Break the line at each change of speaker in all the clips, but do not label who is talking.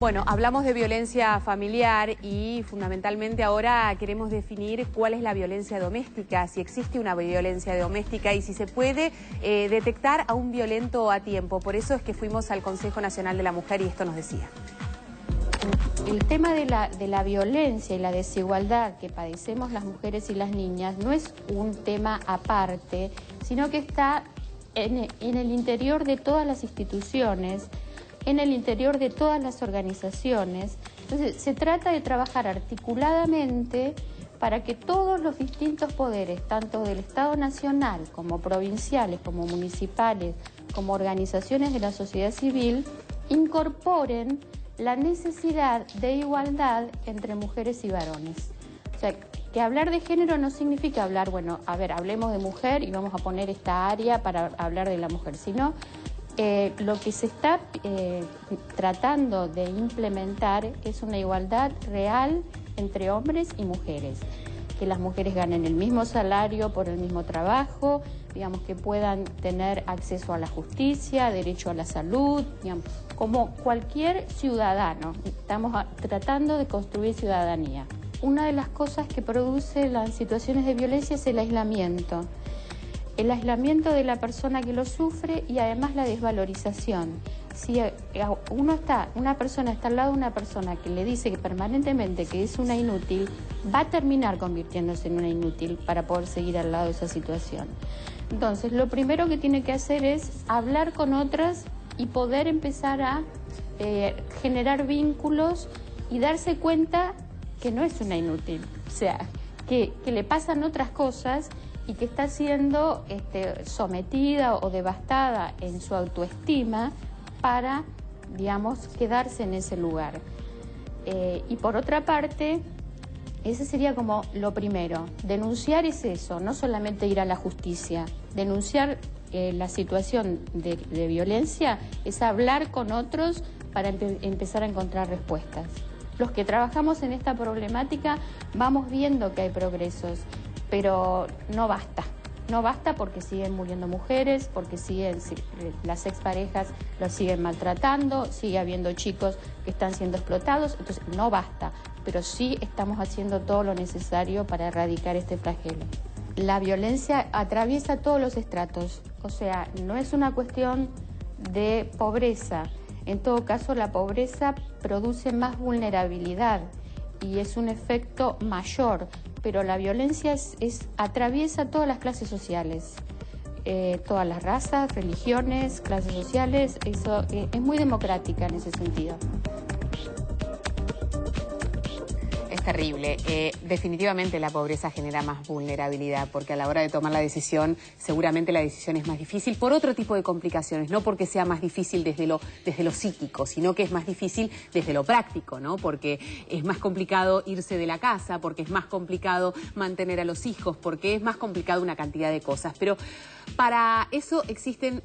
Bueno, hablamos de violencia familiar y fundamentalmente ahora queremos definir cuál es la violencia doméstica, si existe una violencia doméstica y si se puede detectar a un violento a tiempo. Por eso es que fuimos al Consejo Nacional de la Mujer y esto nos decía.
El tema de la violencia y la desigualdad que padecemos las mujeres y las niñas no es un tema aparte, sino que está en el interior de todas las instituciones, en el interior de todas las organizaciones. Entonces, se trata de trabajar articuladamente para que todos los distintos poderes, tanto del Estado nacional como provinciales, como municipales, como organizaciones de la sociedad civil, incorporen la necesidad de igualdad entre mujeres y varones. O sea, que hablar de género no significa hablar, bueno, a ver, hablemos de mujer y vamos a poner esta área para hablar de la mujer, sino lo que se está tratando de implementar es una igualdad real entre hombres y mujeres. Que las mujeres ganen el mismo salario por el mismo trabajo, digamos, que puedan tener acceso a la justicia, derecho a la salud, digamos, como cualquier ciudadano. Estamos tratando de construir ciudadanía. Una de las cosas que produce las situaciones de violencia es el aislamiento. El aislamiento de la persona que lo sufre y además la desvalorización. Si una persona está al lado de una persona que le dice que permanentemente que es una inútil, va a terminar convirtiéndose en una inútil para poder seguir al lado de esa situación. Entonces, lo primero que tiene que hacer es hablar con otras y poder empezar a generar vínculos y darse cuenta que no es una inútil, o sea, que le pasan otras cosas y que está siendo sometida o devastada en su autoestima para, digamos, quedarse en ese lugar. Y por otra parte, ese sería como lo primero. Denunciar es eso, no solamente ir a la justicia. Denunciar la situación de violencia es hablar con otros para empezar a encontrar respuestas. Los que trabajamos en esta problemática vamos viendo que hay progresos, pero no basta. No basta porque siguen muriendo mujeres, porque las exparejas los siguen maltratando, sigue habiendo chicos que están siendo explotados, entonces no basta, pero sí estamos haciendo todo lo necesario para erradicar este flagelo. La violencia atraviesa todos los estratos, o sea, no es una cuestión de pobreza. En todo caso, la pobreza produce más vulnerabilidad y es un efecto mayor, pero la violencia atraviesa todas las clases sociales, todas las razas, religiones, clases sociales. Eso es muy democrática en ese sentido.
Es terrible. Definitivamente la pobreza genera más vulnerabilidad porque a la hora de tomar la decisión, seguramente la decisión es más difícil por otro tipo de complicaciones, no porque sea más difícil desde lo psíquico, sino que es más difícil desde lo práctico, ¿no? Porque es más complicado irse de la casa, porque es más complicado mantener a los hijos, porque es más complicado una cantidad de cosas. Pero para eso existen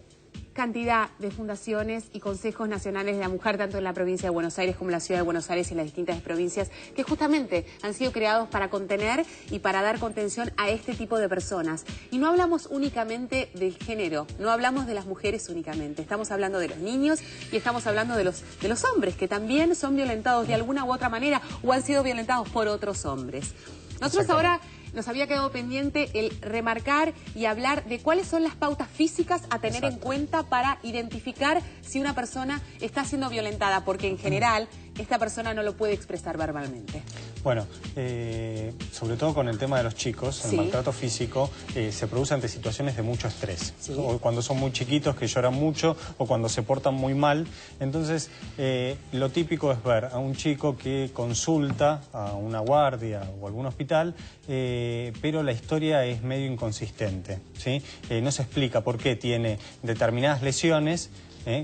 cantidad de fundaciones y consejos nacionales de la mujer, tanto en la provincia de Buenos Aires como en la ciudad de Buenos Aires y en las distintas provincias, que justamente han sido creados para contener y para dar contención a este tipo de personas. Y no hablamos únicamente del género, no hablamos de las mujeres únicamente, estamos hablando de los niños y estamos hablando de los hombres, que también son violentados de alguna u otra manera o han sido violentados por otros hombres. Nosotros ahora nos había quedado pendiente el remarcar y hablar de cuáles son las pautas físicas a tener en cuenta para identificar si una persona está siendo violentada, porque en general esta persona no lo puede expresar verbalmente.
Bueno, sobre todo con el tema de los chicos, el maltrato físico se produce ante situaciones de mucho estrés. O cuando son muy chiquitos, que lloran mucho, o cuando se portan muy mal. Entonces, lo típico es ver a un chico que consulta a una guardia o algún hospital, pero la historia es medio inconsistente, ¿sí? No se explica por qué tiene determinadas lesiones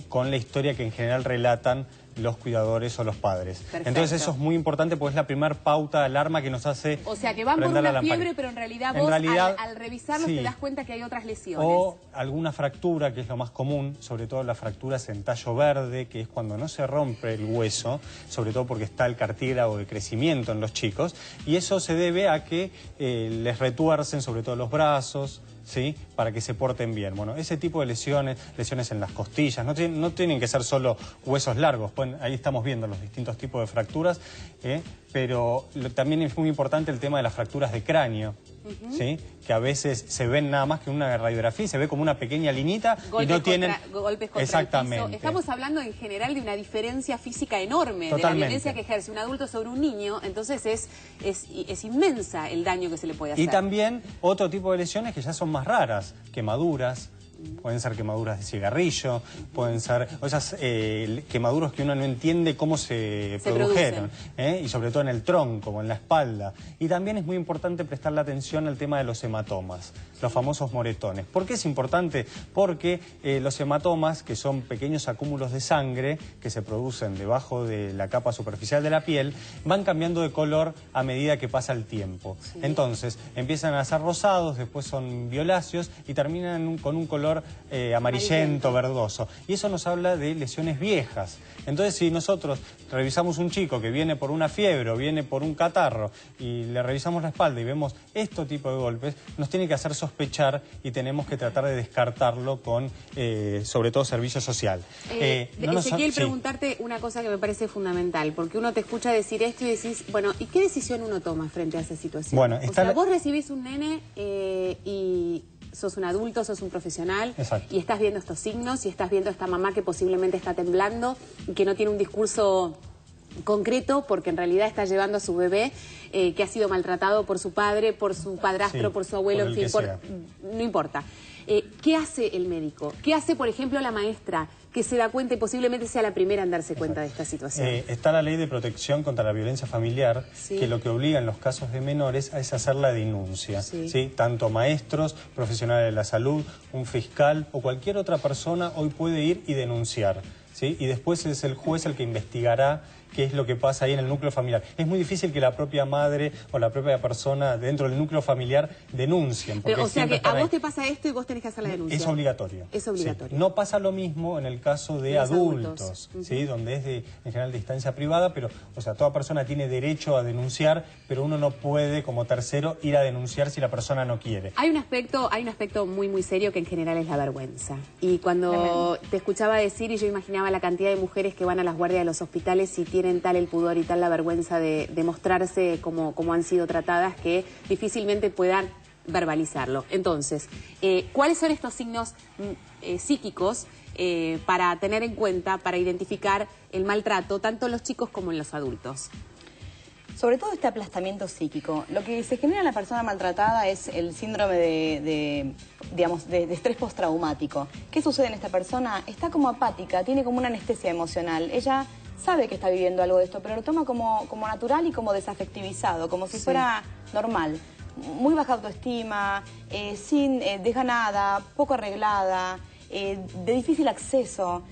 con la historia que en general relatan los cuidadores o los padres. Perfecto. Entonces eso es muy importante porque es la primera pauta de alarma que nos hace.
O sea, que van por una fiebre, pero en realidad vos al revisarlos te das cuenta que hay otras lesiones.
O alguna fractura, que es lo más común, sobre todo las fracturas en tallo verde, que es cuando no se rompe el hueso, sobre todo porque está el cartílago de crecimiento en los chicos, y eso se debe a que les retuercen sobre todo los brazos, ¿sí? Para que se porten bien. Bueno, ese tipo de lesiones en las costillas, no tienen que ser solo huesos largos, ahí estamos viendo los distintos tipos de fracturas, pero también es muy importante el tema de las fracturas de cráneo, ¿sí? Que a veces se ven nada más que en una radiografía y se ve como una pequeña linita y no tienen...
golpes contra
exactamente.
el piso. Estamos hablando en general de una diferencia física enorme, de la violencia que ejerce un adulto sobre un niño, entonces es inmensa el daño que se le puede hacer.
Y también otro tipo de lesiones que ya son más raras, quemaduras. Pueden ser quemaduras de cigarrillo, pueden ser esas quemaduras que uno no entiende cómo se produjeron, y sobre todo en el tronco o en la espalda. Y también es muy importante prestarle atención al tema de los hematomas, los famosos moretones. ¿Por qué es importante? Porque los hematomas, que son pequeños acúmulos de sangre que se producen debajo de la capa superficial de la piel, van cambiando de color a medida que pasa el tiempo. Sí. Entonces empiezan a ser rosados, después son violáceos y terminan con un color amarillento, verdoso. Y eso nos habla de lesiones viejas. Entonces, si nosotros revisamos un chico que viene por una fiebre o viene por un catarro y le revisamos la espalda y vemos este tipo de golpes, nos tiene que hacer sospechar y tenemos que tratar de descartarlo con, sobre todo, servicio social.
Ezequiel, preguntarte una cosa que me parece fundamental, porque uno te escucha decir esto y decís, bueno, ¿y qué decisión uno toma frente a esa situación?
Bueno,
o sea, vos recibís un nene y sos un adulto, sos un profesional.
Exacto.
Y estás viendo estos signos y estás viendo a esta mamá que posiblemente está temblando y que no tiene un discurso concreto porque en realidad está llevando a su bebé que ha sido maltratado por su padre, por su padrastro, por su abuelo, en fin, no importa. ¿Qué hace el médico? ¿Qué hace, por ejemplo, la maestra que se da cuenta y posiblemente sea la primera en darse cuenta de esta situación?
Está la ley de protección contra la violencia familiar, que lo que obliga en los casos de menores es hacer la denuncia. ¿Sí? Tanto maestros, profesionales de la salud, un fiscal o cualquier otra persona hoy puede ir y denunciar. ¿Sí? Y después es el juez el que investigará qué es lo que pasa ahí en el núcleo familiar. Es muy difícil que la propia madre o la propia persona dentro del núcleo familiar denuncien.
Pero, o sea que a vos te pasa esto y vos tenés que hacer la denuncia.
Es obligatorio.
Es obligatorio.
Sí. No pasa lo mismo en el caso de adultos, ¿sí? Donde es en general de instancia privada, pero, o sea, toda persona tiene derecho a denunciar, pero uno no puede como tercero ir a denunciar si la persona no quiere.
Hay un aspecto muy muy serio que en general es la vergüenza. Y cuando te escuchaba decir y yo imaginaba la cantidad de mujeres que van a las guardias de los hospitales y tienen tal el pudor y tal la vergüenza de mostrarse como han sido tratadas que difícilmente puedan verbalizarlo. Entonces, ¿cuáles son estos signos psíquicos para tener en cuenta, para identificar el maltrato tanto en los chicos como en los adultos?
Sobre todo este aplastamiento psíquico. Lo que se genera en la persona maltratada es el síndrome de estrés postraumático. ¿Qué sucede en esta persona? Está como apática, tiene como una anestesia emocional. Ella sabe que está viviendo algo de esto, pero lo toma como natural y como desafectivizado, como si fuera normal. Muy baja autoestima, sin desganada, poco arreglada, de difícil acceso,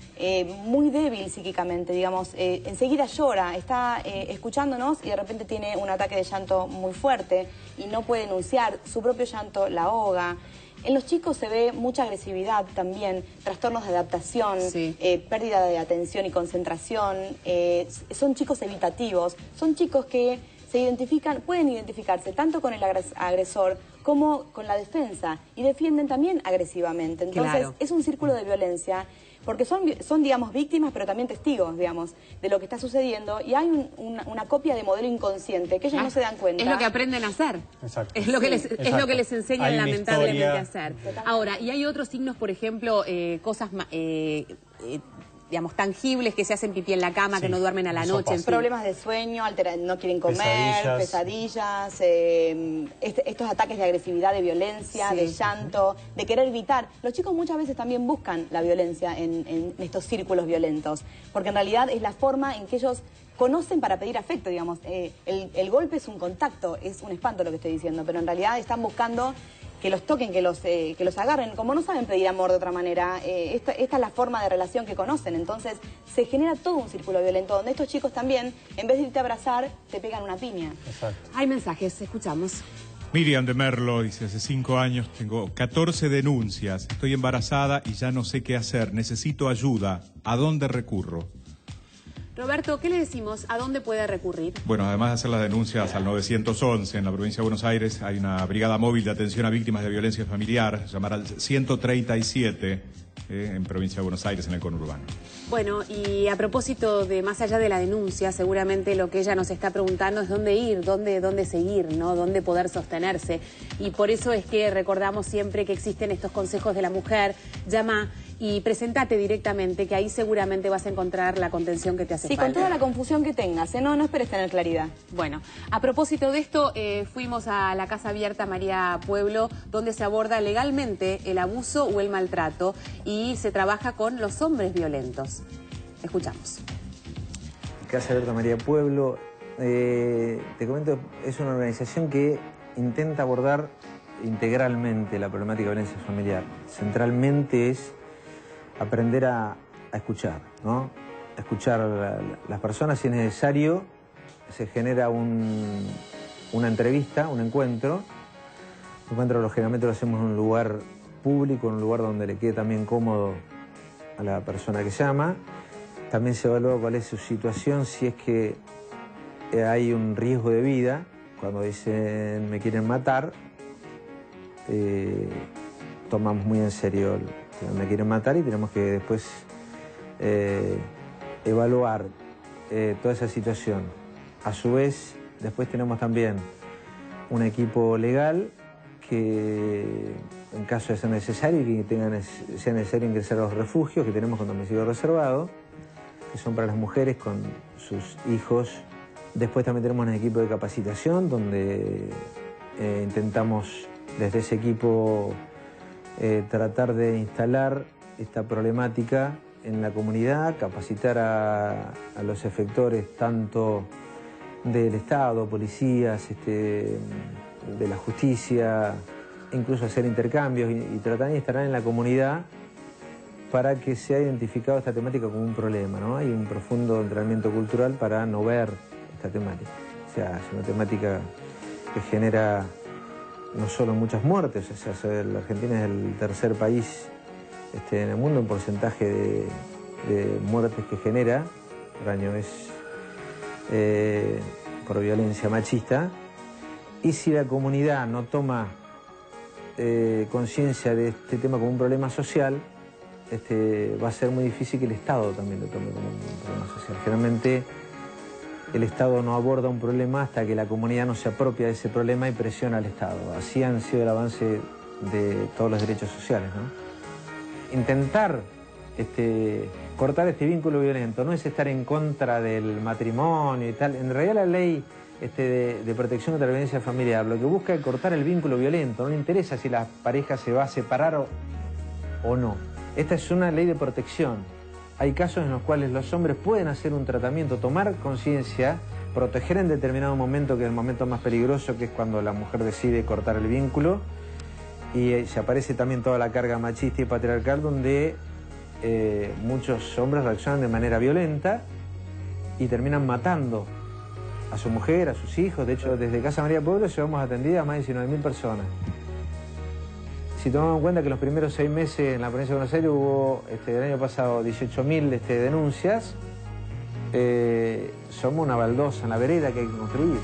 muy débil psíquicamente, digamos, enseguida llora, está escuchándonos y de repente tiene un ataque de llanto muy fuerte y no puede enunciar, su propio llanto la ahoga. En los chicos se ve mucha agresividad también, trastornos de adaptación, pérdida de atención y concentración, son chicos evitativos, son chicos que pueden identificarse tanto con el agresor como con la defensa y defienden también agresivamente. Entonces es un círculo de violencia porque son digamos, víctimas pero también testigos, digamos, de lo que está sucediendo y hay una copia de modelo inconsciente que ellos no se dan cuenta.
Es lo que aprenden a hacer.
Exacto.
Es lo que les enseñan lamentablemente a hacer.
Totalmente.
Ahora, y hay otros signos, por ejemplo, cosas digamos, tangibles, que se hacen pipí en la cama, que no duermen a la noche. En fin.
Problemas de sueño, no quieren comer, pesadillas, estos ataques de agresividad, de violencia, de llanto, de querer evitar. Los chicos muchas veces también buscan la violencia en estos círculos violentos, porque en realidad es la forma en que ellos conocen para pedir afecto, digamos. El golpe es un contacto, es un espanto lo que estoy diciendo, pero en realidad están buscando que los toquen, que los agarren. Como no saben pedir amor de otra manera, esta es la forma de relación que conocen. Entonces se genera todo un círculo violento donde estos chicos también, en vez de irte a abrazar, te pegan una piña.
Exacto.
Hay mensajes, escuchamos.
Miriam de Merlo dice, hace 5 años tengo 14 denuncias, estoy embarazada y ya no sé qué hacer, necesito ayuda, ¿a dónde recurro?
Roberto, ¿qué le decimos? ¿A dónde puede recurrir?
Bueno, además de hacer las denuncias al 911 en la provincia de Buenos Aires, hay una brigada móvil de atención a víctimas de violencia familiar, llamar al 137 en provincia de Buenos Aires, en el conurbano.
Bueno, y a propósito de más allá de la denuncia, seguramente lo que ella nos está preguntando es dónde ir, dónde seguir, ¿no? Dónde poder sostenerse. Y por eso es que recordamos siempre que existen estos consejos de la mujer. Llama y presentate directamente, que ahí seguramente vas a encontrar la contención que te hace falta.
Sí, con toda la confusión que tengas, ¿eh? No esperes tener claridad.
Bueno, a propósito de esto, fuimos a la Casa Abierta María Pueblo, donde se aborda legalmente el abuso o el maltrato y se trabaja con los hombres violentos. Escuchamos.
Casa Abierta María Pueblo, te comento, es una organización que intenta abordar integralmente la problemática de violencia familiar. Centralmente es aprender a escuchar, ¿no? Escuchar a las personas, si es necesario, se genera una entrevista, un encuentro. El encuentro generalmente lo hacemos en un lugar público, en un lugar donde le quede también cómodo a la persona que llama. También se evalúa cuál es su situación, si es que hay un riesgo de vida. Cuando dicen me quieren matar, tomamos muy en serio me quieren matar y tenemos que después evaluar toda esa situación. A su vez, después tenemos también un equipo legal que, en caso de ser necesario y que sea necesario ingresar a los refugios que tenemos con domicilio reservado, que son para las mujeres con sus hijos. Después también tenemos un equipo de capacitación donde intentamos desde ese equipo tratar de instalar esta problemática en la comunidad, capacitar a los efectores tanto del Estado, policías, de la justicia, incluso hacer intercambios y tratar de instalar en la comunidad para que sea identificado esta temática como un problema, ¿no? Hay un profundo entrenamiento cultural para no ver esta temática. O sea, es una temática que genera no solo muchas muertes, o sea, la Argentina es el tercer país en el mundo en porcentaje de muertes que genera por año es por violencia machista. Y si la comunidad no toma conciencia de este tema como un problema social, va a ser muy difícil que el Estado también lo tome como un problema social. Generalmente el Estado no aborda un problema hasta que la comunidad no se apropia de ese problema y presiona al Estado. Así han sido el avance de todos los derechos sociales, ¿no? Intentar cortar este vínculo violento no es estar en contra del matrimonio y tal. En realidad la ley de protección contra la violencia familiar lo que busca es cortar el vínculo violento. No le interesa si la pareja se va a separar o no. Esta es una ley de protección. Hay casos en los cuales los hombres pueden hacer un tratamiento, tomar conciencia, proteger en determinado momento, que es el momento más peligroso, que es cuando la mujer decide cortar el vínculo, y se aparece también toda la carga machista y patriarcal, donde muchos hombres reaccionan de manera violenta y terminan matando a su mujer, a sus hijos. De hecho, desde Casa María Pueblo llevamos atendida a más de 19.000 personas. Si tomamos en cuenta que los primeros 6 meses en la provincia de Buenos Aires hubo, el año pasado, 18.000 denuncias, somos una baldosa en la vereda que hay que construir.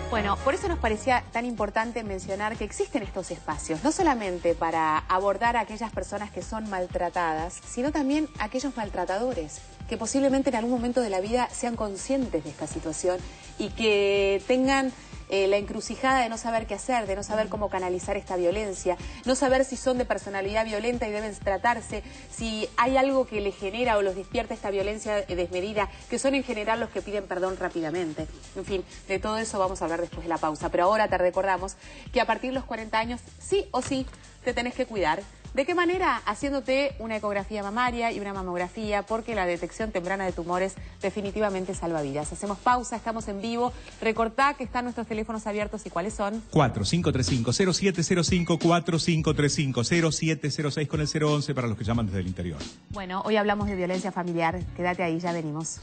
Bueno, por eso nos parecía tan importante mencionar que existen estos espacios, no solamente para abordar a aquellas personas que son maltratadas, sino también a aquellos maltratadores, que posiblemente en algún momento de la vida sean conscientes de esta situación y que tengan la encrucijada de no saber qué hacer, de no saber cómo canalizar esta violencia, no saber si son de personalidad violenta y deben tratarse, si hay algo que les genera o los despierta esta violencia desmedida, que son en general los que piden perdón rápidamente. En fin, de todo eso vamos a hablar después de la pausa, pero ahora te recordamos que a partir de los 40 años, sí o sí, te tenés que cuidar. ¿De qué manera? Haciéndote una ecografía mamaria y una mamografía, porque la detección temprana de tumores definitivamente salva vidas. Hacemos pausa, estamos en vivo. Recordá que están nuestros teléfonos abiertos y ¿cuáles son?
4535-0705, 4535-0706 con el 011 para los que llaman desde el interior.
Bueno, hoy hablamos de violencia familiar. Quédate ahí, ya venimos.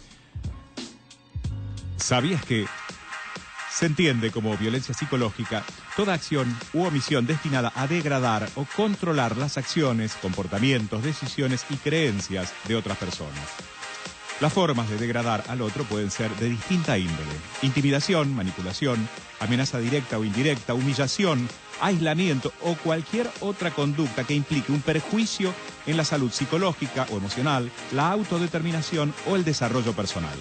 ¿Sabías que Se entiende como violencia psicológica toda acción u omisión destinada a degradar o controlar las acciones, comportamientos, decisiones y creencias de otras personas. Las formas de degradar al otro pueden ser de distinta índole: intimidación, manipulación, amenaza directa o indirecta, humillación, aislamiento o cualquier otra conducta que implique un perjuicio en la salud psicológica o emocional, la autodeterminación o el desarrollo personal.